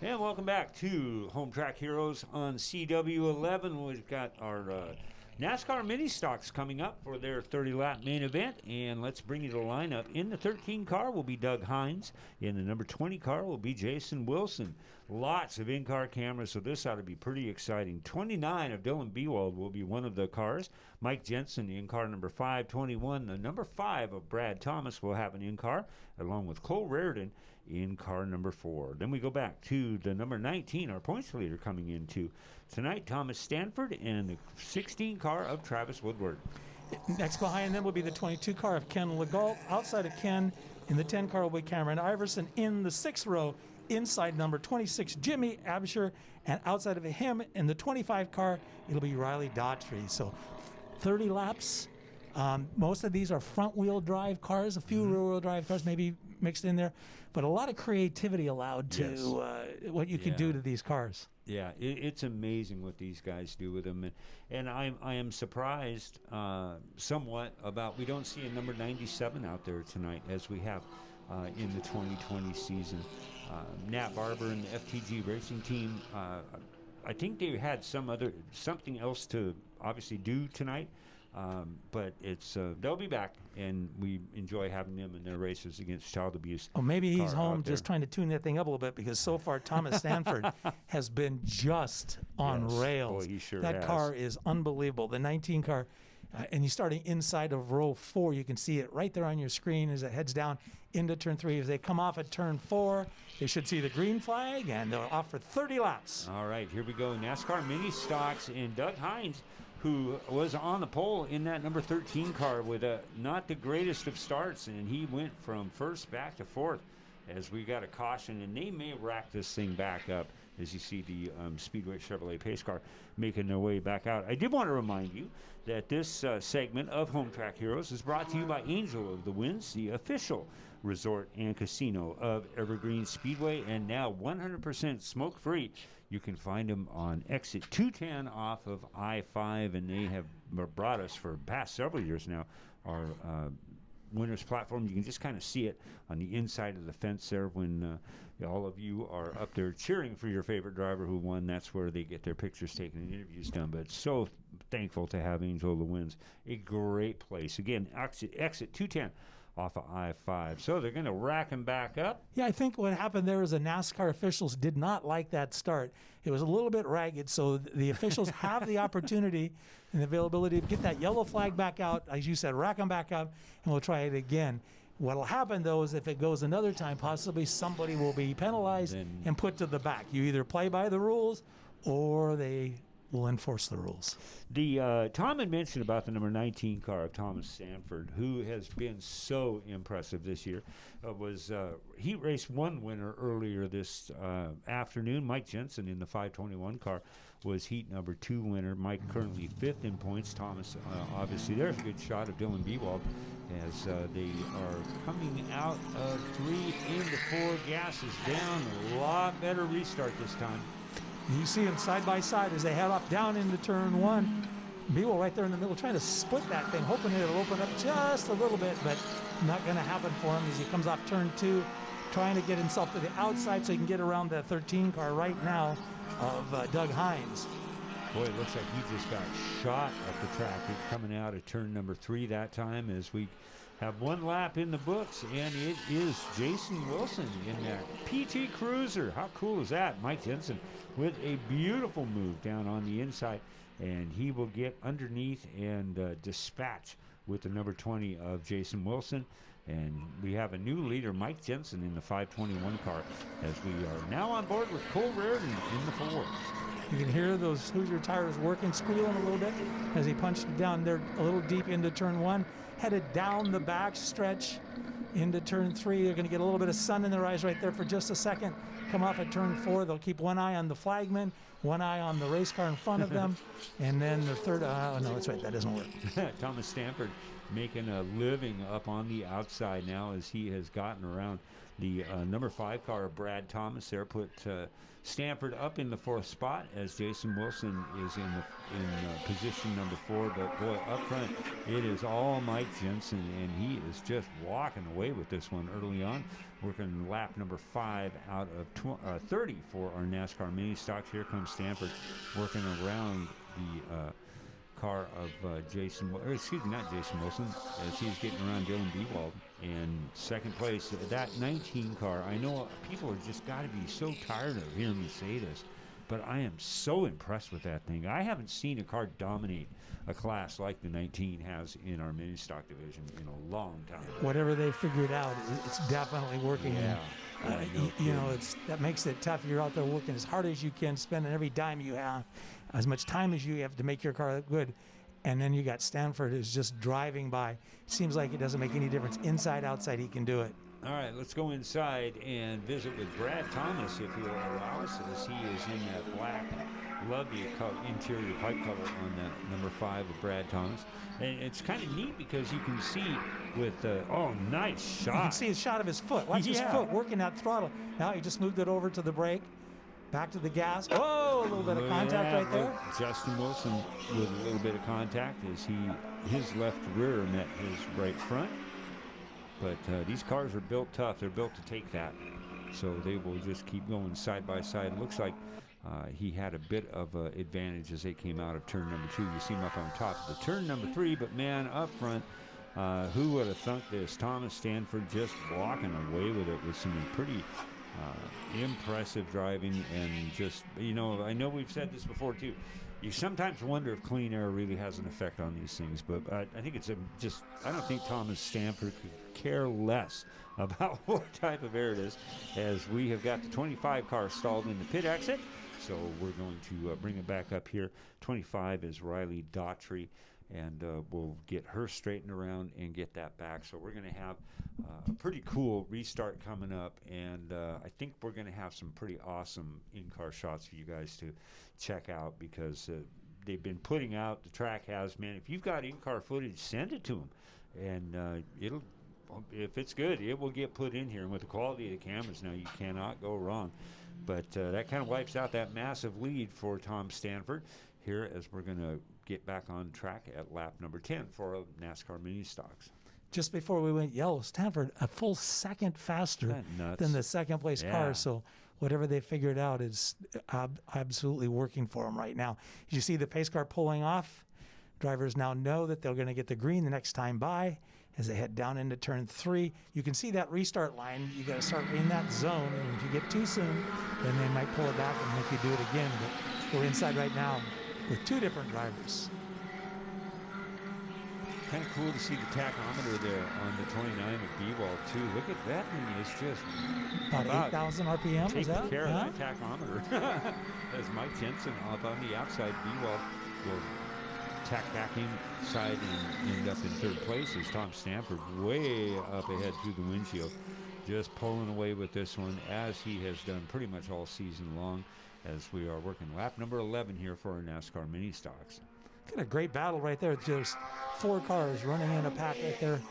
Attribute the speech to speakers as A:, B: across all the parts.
A: And welcome back to Home Track Heroes on CW11. We've got our NASCAR mini stocks coming up for their 30-lap main event, and let's bring you the lineup. In the 13 car will be Doug Hines. In the number 20 car will be Jason Wilson. Lots of in-car cameras, so this ought to be pretty exciting. 29 of Dylan Bewald will be one of the cars. Mike Jensen in car number 521. The number 5 of Brad Thomas will have an in-car, along with Cole Raridan in car number 4. Then we go back to the number 19, our points leader coming into tonight, Thomas Stanford, and the 16 car of Travis Woodward.
B: Next behind them will be the 22 car of Ken Legault. Outside of Ken, in the 10 car will be Cameron Iverson. In the 6th row, inside number 26, Jimmy Absher. And outside of him, in the 25 car, it'll be Riley Daughtry. So 30 laps. Most of these are front-wheel drive cars, a few rear-wheel drive cars maybe mixed in there, but a lot of creativity allowed to what you can do to these cars.
A: Yeah, it's amazing what these guys do with them, and I am surprised somewhat about we don't see a number 97 out there tonight as we have in the 2020 season. Nat Barber and the FTG Racing Team. I think they had something else to obviously do tonight. But it's they'll be back, and we enjoy having them in their races against child abuse.
B: Oh, maybe he's home just trying to tune that thing up a little bit, because so far Thomas Stanford has been just on rails.
A: Boy, he sure
B: that
A: has.
B: car is unbelievable. The 19 car, and you're starting inside of row 4. You can see it right there on your screen as it heads down into turn 3. As they come off at turn 4, they should see the green flag, and they're off for 30 laps.
A: All right, here we go. NASCAR mini stocks, and Doug Hines, who was on the pole in that number 13 car with not the greatest of starts, and he went from first back to fourth as we got a caution, and they may rack this thing back up as you see the Speedway Chevrolet pace car making their way back out. I did want to remind you that this segment of Home Track Heroes is brought to you by Angel of the Winds, the official resort and casino of Evergreen Speedway, and now 100% smoke-free. You can find them on exit 210 off of I-5, and they have brought us for the past several years now our winner's platform. You can just kind of see it on the inside of the fence there when all of you are up there cheering for your favorite driver who won. That's where they get their pictures taken and interviews done. But so thankful to have Angel of the Winds. A great place. Again, exit 210 off of I-5. So they're going to rack him back up.
B: Yeah, I think what happened there is the NASCAR officials did not like that start. It was a little bit ragged, so the officials have the opportunity and the availability to get that yellow flag back out, as you said, rack them back up, and we'll try it again. What will happen, though, is if it goes another time, possibly somebody will be penalized and put to the back. You either play by the rules or they will enforce the rules.
A: Tom had mentioned about the number 19 car of Thomas Stanford, who has been so impressive this year. He raced one winner earlier this afternoon. Mike Jensen in the 521 car was heat number 2 winner. Mike currently 5th in points. Thomas, obviously, there's a good shot of Dylan Bewald as they are coming out of 3 into 4. Gas is down. A lot better restart this time.
B: You see them side by side as they head off down into turn 1. Bewald right there in the middle trying to split that thing, hoping it'll open up just a little bit, but not going to happen for him as he comes off turn 2, trying to get himself to the outside so he can get around that 13 car right now of Doug Hines.
A: Boy, it looks like he just got shot up the track coming out of turn number 3 that time as we have one lap in the books, and it is Jason Wilson in that PT Cruiser. How cool is that? Mike Jensen with a beautiful move down on the inside, and he will get underneath and dispatch with the number 20 of Jason Wilson. And we have a new leader, Mike Jensen, in the 521 car, as we are now on board with Cole Raridan in the 4.
B: You can hear those Hoosier tires working, squealing a little bit as he punched it down there a little deep into turn 1. Headed down the back stretch into turn 3. They're going to get a little bit of sun in their eyes right there for just a second. Come off at turn 4. They'll keep one eye on the flagman, one eye on the race car in front of them, and then the third. No, that's right. That doesn't work.
A: Thomas Stanford making a living up on the outside now as he has gotten around The number 5 car of Brad Thomas there put Stanford up in the 4th spot as Jason Wilson is in position number 4. But boy, up front it is all Mike Jensen, and he is just walking away with this one early on, working lap number 5 out of 30 for our NASCAR mini stocks. Here comes Stanford working around the car of not Jason Wilson, as he's getting around Dylan Bewald. And second place, that 19 car. I know people are just got to be so tired of hearing me say this, but I am so impressed with that thing. I haven't seen a car dominate a class like the 19 has in our mini stock division in a long time.
B: Whatever they figured out, it's definitely working.
A: Yeah.
B: That makes it tough. You're out there working as hard as you can, spending every dime you have, as much time as you have to make your car look good. And then you got Stanford who's just driving by. Seems like it doesn't make any difference. Inside, outside, he can do it.
A: All right, let's go inside and visit with Brad Thomas, if he'll allow us, as he is in that black. Love the interior pipe cover on that number 5 of Brad Thomas. And it's kind of neat because you can see with nice shot.
B: You can see a shot of his foot. Watch his foot working that throttle. Now he just moved it over to the brake. Back to the gas. Oh, a little bit of contact right there.
A: Justin Wilson with a little bit of contact as his left rear met his right front. But these cars are built tough. They're built to take that. So they will just keep going side by side. It looks like he had a bit of advantage as they came out of turn number 2. You see him up on top of the turn number 3. But, man, up front, who would have thunk this? Thomas Stanford just walking away with it with some pretty impressive driving. And just, I know we've said this before too, you sometimes wonder if clean air really has an effect on these things, but I think it's I don't think Thomas Stanford could care less about what type of air it is, as we have got the 25 car stalled in the pit exit. So we're going to bring it back up here. 25 is Riley Daughtry, and we'll get her straightened around and get that back. So we're going to have a pretty cool restart coming up, and I think we're going to have some pretty awesome in-car shots for you guys to check out, because they've been putting out, the track has, man, if you've got in-car footage, send it to them, and if it's good, it will get put in here. And with the quality of the cameras now, you cannot go wrong. But that kind of wipes out that massive lead for Tom Stanford here, as we're going to get back on track at lap number 10 for NASCAR mini stocks.
B: Just before we went yellow, Stanford a full second faster than the second place car. So whatever they figured out is absolutely working for them right now. You see the pace car pulling off. Drivers now know that they're going to get the green the next time by as they head down into turn 3. You can see that restart line. You got to start in that zone, and if you get too soon, then they might pull it back and make you do it again. But we're inside right now with 2 different drivers.
A: Kind of cool to see the tachometer there on the 29 of B-Wall too. Look at that thing, it's just
B: about 8,000 RPM. Is that?
A: Care of that tachometer. As Mike Jensen up on the outside, B-Wall will tack back inside and end up in 3rd place, as Tom Stanford way up ahead through the windshield, just pulling away with this one, as he has done pretty much all season long, as we are working lap number 11 here for our NASCAR mini stocks.
B: Got a great battle right there. Just 4 cars running in a pack right there,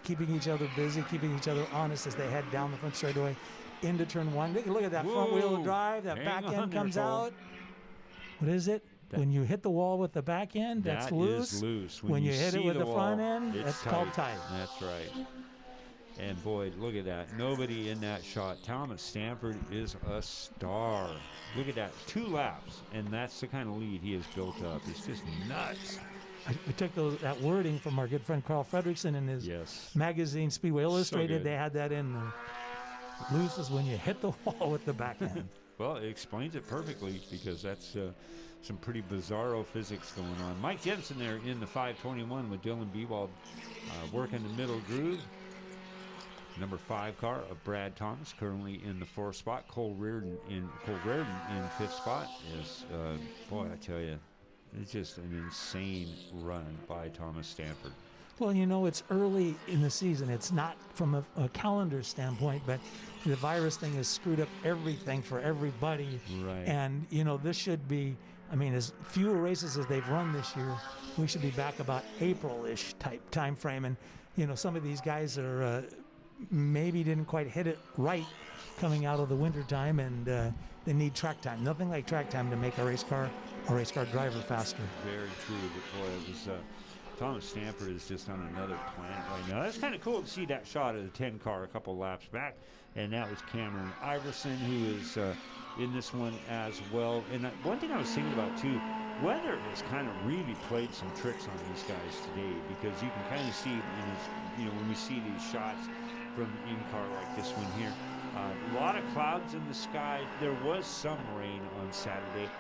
B: keeping each other busy, keeping each other honest as they head down the front straightaway into turn 1. Look at that front wheel drive. That back end comes out. What is it? When you hit the wall with the back end, that's loose.
A: That is loose.
B: When you hit it with the front end, that's called tight.
A: That's right. And boy, look at that. Nobody in that shot. Thomas Stanford is a star. Look at that. 2 laps, and that's the kind of lead he has built up. It's just nuts.
B: I took that wording from our good friend Carl Fredrickson in his magazine, Speedway Illustrated. They had that in there. Loose is when you hit the wall with the back end.
A: Well, it explains it perfectly, because that's some pretty bizarro physics going on. Mike Jensen there in the 521 with Dylan Bewald working the middle groove. Number 5 car of Brad Thomas currently in the 4th spot. Cole Reardon in 5th spot. Is boy, I tell you, it's just an insane run by Thomas Stanford.
B: Well, it's early in the season. It's not from a calendar standpoint, but the virus thing has screwed up everything for everybody.
A: Right.
B: And, this should be, as few races as they've run this year, we should be back about April-ish type time frame. And, some of these guys are maybe didn't quite hit it right coming out of the winter time, and they need track time. Nothing like track time to make a race car driver faster.
A: Very true, but boy, it was Thomas Stanford is just on another planet right now. That's kind of cool to see that shot of the 10 car a couple laps back, and that was Cameron Iverson, who is in this one as well. And one thing I was thinking about too, weather has kind of really played some tricks on these guys today, because you can kind of see, when we see these shots from in-car like this one here, a lot of clouds in the sky. There was some rain on Saturday.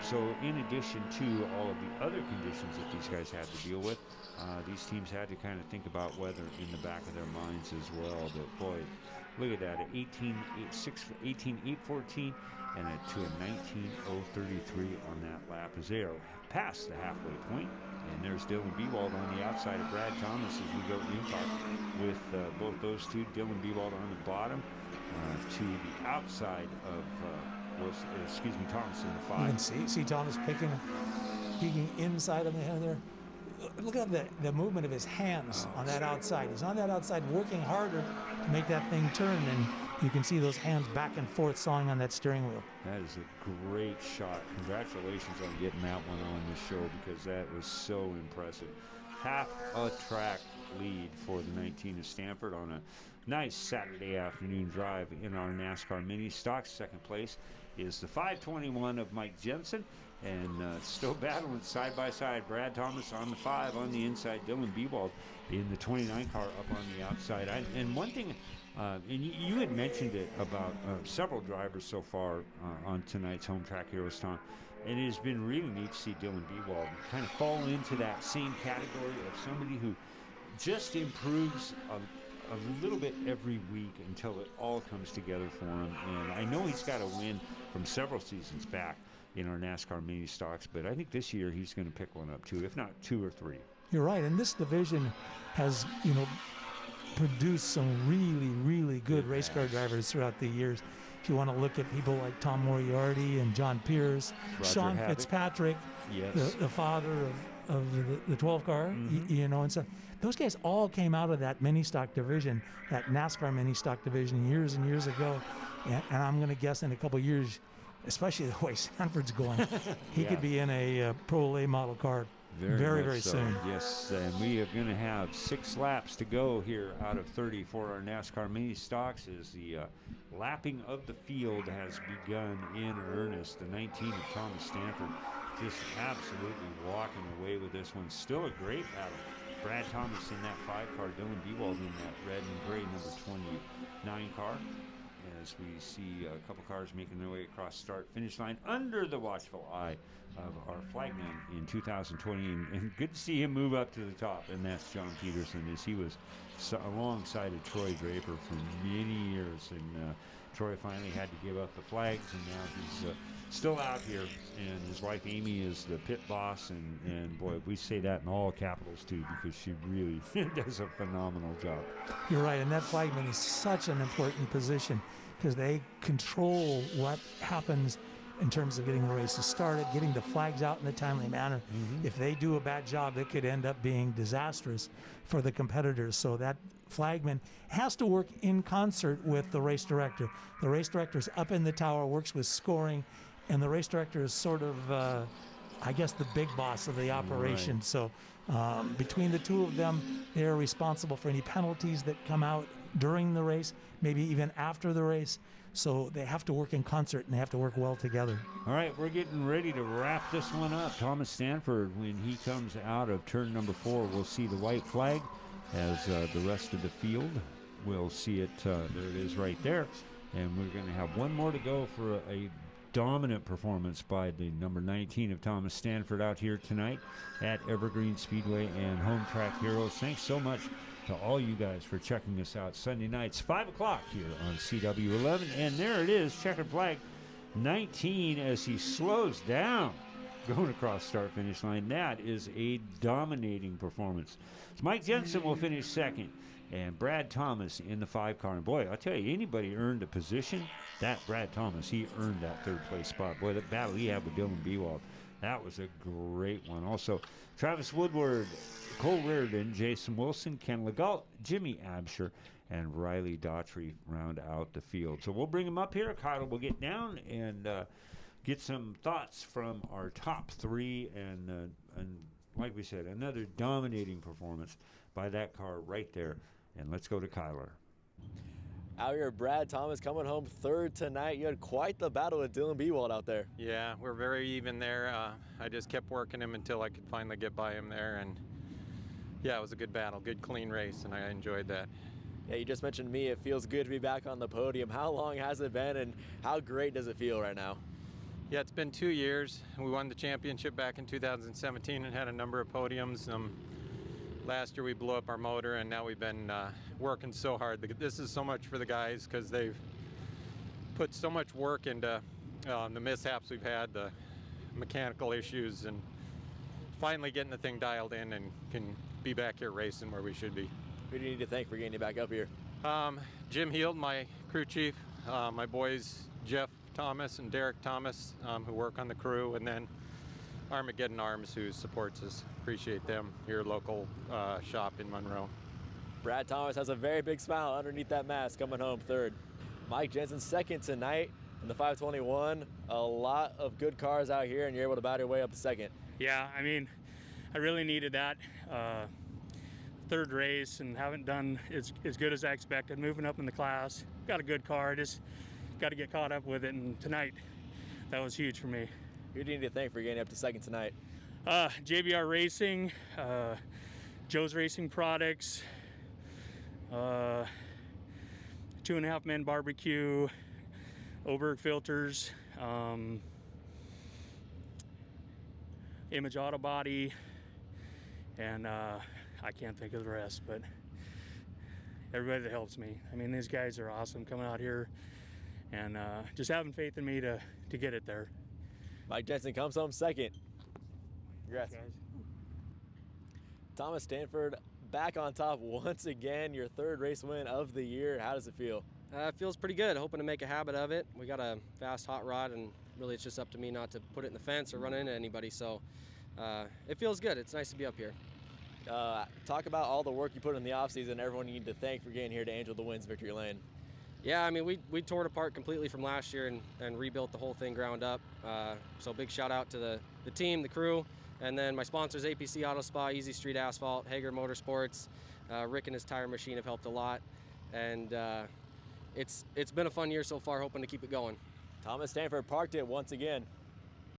A: So in addition to all of the other conditions that these guys had to deal with, these teams had to kind of think about weather in the back of their minds as well. But boy, look at that, 18.814 and to a 19.033 on that lap as they are past the halfway point. And there's Dylan Bewald on the outside of Brad Thomas as we go in-car with both those two. Dylan Bewald on the bottom to the outside of Thomas in the 5.
B: You can see Thomas peeking inside of the hand there. Look at the movement of his hands on that outside. He's on that outside working harder to make that thing turn, and you can see those hands back and forth sawing on that steering wheel.
A: That is a great shot. Congratulations on getting that one on the show, because that was so impressive. Half a track lead for the 19 of Stanford on a nice Saturday afternoon drive in our NASCAR Mini Stocks. Second place is the 521 of Mike Jensen, and still battling side by side. Brad Thomas on the 5 on the inside, Dylan Bewald in the 29 car up on the outside. And one thing, and you had mentioned it about several drivers so far on tonight's Home Track Heroes, Tom, and it has been really neat to see Dylan Bewald kind of fall into that same category of somebody who just improves a little bit every week until it all comes together for him. And I know he's got a win from several seasons back in our NASCAR Mini Stocks, but I think this year he's going to pick one up too, if not 2 or 3.
B: You're right, and this division has, produced some really, really good race car drivers throughout the years. If you want to look at people like Tom Moriarty and John Pierce,
A: Roger
B: Sean
A: Havoc.
B: Fitzpatrick,
A: Yes.
B: the father of the 12 car, and so those guys all came out of that mini stock division, that NASCAR mini stock division years and years ago. And I'm going to guess in a couple of years, especially the way Sanford's going, he could be in a Pro A model car very
A: so.
B: soon.
A: Yes, and we are going to have 6 laps to go here out of 30 for our NASCAR Mini Stocks as the lapping of the field has begun in earnest. The 19 of Thomas Stanford just absolutely walking away with this one. Still a great battle. Brad Thomas in that 5 car, Dylan Bewald in that red and gray number 29 car, as we see a couple cars making their way across start-finish line under the watchful eye of our flagman in 2020. And good to see him move up to the top, and that's John Peterson, as he was alongside of Troy Draper for many years. And Troy finally had to give up the flags, and now he's still out here, and his wife Amy is the pit boss, and boy, we say that in all capitals too, because she really does a phenomenal job.
B: You're right, and that flagman is such an important position because they control what happens in terms of getting the races started, getting the flags out in a timely manner. If they do a bad job, it could end up being disastrous for the competitors. So that flagman has to work in concert with the race director. The race director is up in the tower, works with scoring, and the race director is sort of, I guess, the big boss of the operation.
A: Right.
B: So between the two of them, they're responsible for any penalties that come out during the race, maybe even after the race. So they have to work in concert, and they have to work well together.
A: All right, we're getting ready to wrap this one up. Thomas Stanford, when he comes out of turn number 4, we'll see the white flag, as the rest of the field will see it. There it is right there. And we're going to have one more to go for a dominant performance by the number 19 of Thomas Stanford out here tonight at Evergreen Speedway and Home Track Heroes. Thanks so much to all you guys for checking us out Sunday nights, 5 o'clock here on CW11. And there it is, checkered flag 19 as he slows down going across start-finish line. That is a dominating performance. So Mike Jensen will finish second, and Brad Thomas in the 5 car. And boy, I'll tell you, anybody earned a position, that Brad Thomas, he earned that 3rd place spot. Boy, the battle he had with Dylan Bewald That was a great one. Also, Travis Woodward, Cole Reardon, Jason Wilson, Ken Legault, Jimmy Absher, and Riley Daughtry round out the field. So we'll bring them up here. Kyle will get down and get some thoughts from our top three. And like we said, another dominating performance by that car right there. And let's go to Kyler.
C: Out here, Brad Thomas coming home third tonight. You had quite the battle with Dylan Bewald out there.
D: Yeah, we're very even there. I just kept working him until I could finally get by him there. And yeah, it was a good battle, good clean race, and I enjoyed that.
C: Yeah, you just mentioned me. It feels good to be back on the podium. How long has it been, and how great does it feel right now?
D: Yeah, it's been 2 years. We won the championship back in 2017 and had a number of podiums. Last year we blew up our motor, and now we've been working so hard. This is so much for the guys because they've put so much work into the mishaps we've had, the mechanical issues, and finally getting the thing dialed in and can be back here racing where we should be.
C: Who do you need to thank for getting you back up here?
D: Jim Heald, my crew chief, my boys Jeff Thomas and Derek Thomas, who work on the crew, and then Armageddon Arms, who supports us. Appreciate them, your local shop in Monroe.
C: Brad Thomas has a very big smile underneath that mask, coming home third. Mike Jensen second tonight in the 521. A lot of good cars out here, and you're able to battle your way up to second.
E: Yeah, I mean, I really needed that third race and haven't done as good as I expected. Moving up in the class, got a good car, just got to get caught up with it, and tonight, that was huge for me.
C: Who do you need to thank for getting up to second tonight?
E: JBR Racing, Joe's Racing Products, 2.5 Men Barbecue, Oberg Filters, Image Auto Body, and I can't think of the rest, but everybody that helps me. I mean, these guys are awesome coming out here and just having faith in me to get it there.
C: Mike Jensen comes home second. Congrats.
E: Guys.
C: Thomas Stanford back on top once again, your third race win of the year. How does it feel?
F: It feels pretty good. Hoping to make a habit of it. We got a fast hot rod, and really it's just up to me not to put it in the fence or run into anybody. So it feels good. It's nice to be up here.
C: Talk about all the work you put in the offseason, everyone you need to thank for getting here to Angel the Wins Victory Lane.
F: Yeah, I mean, we tore it apart completely from last year and rebuilt the whole thing ground up. So big shout out to the team, the crew, and then my sponsors, APC Auto Spa, Easy Street Asphalt, Hager Motorsports, Rick and his tire machine have helped a lot. And it's been a fun year so far, hoping to keep it going.
C: Thomas Stanford parked it once again.